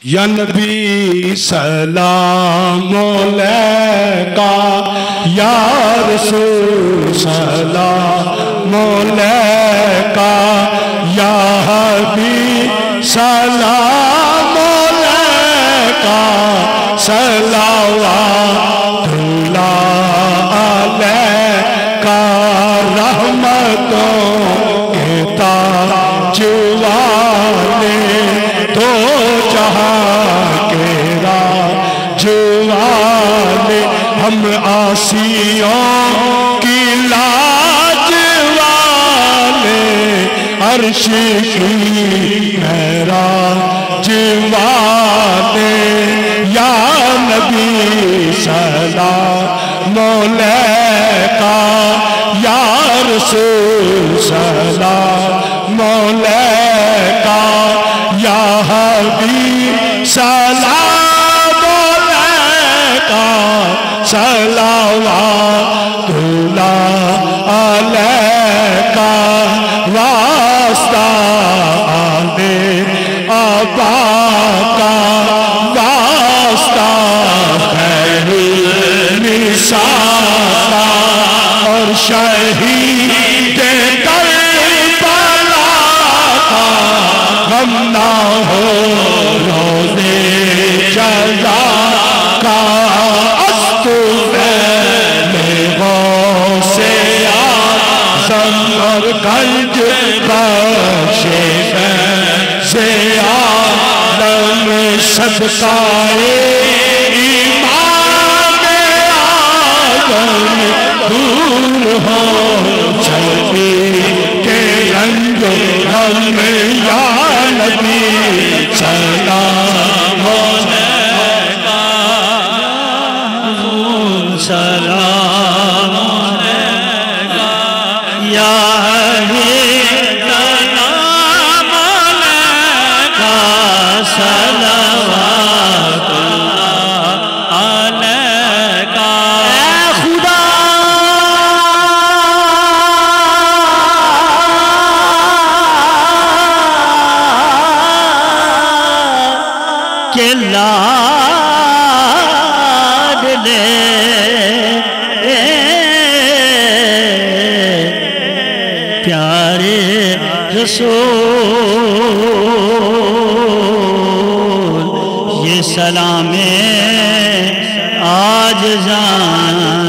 یا نبی سلام علیکہ یا رسول سلام علیکہ یا حبیب سلام علیکہ صلوات اللہ علیکہ رحمتوں کے تاج والے دو جہاں کے راج والے ہم عاصیوں کی لاج والے عرش کی معراج والے یا نبی سلام علیکہ یا رسول سلام علیکہ یا حبیب سلام علیکہ صلوات اللہ علیکہ واسطہ آنے آبا کا واسطہ خیر النساء اور شہید کربلا کا غم نہ ہو روزے جزا کا اور گنج بخش سے عالم صدقائے امام اعظم دور ہو چلے کے رنگ غم یا نبی سلام علیکہ سلام یا حبیب سلام علیکہ صلوات اللہ علیکہ اے خدا کے لاڈلے پیارے رسول یہ سلام آج جان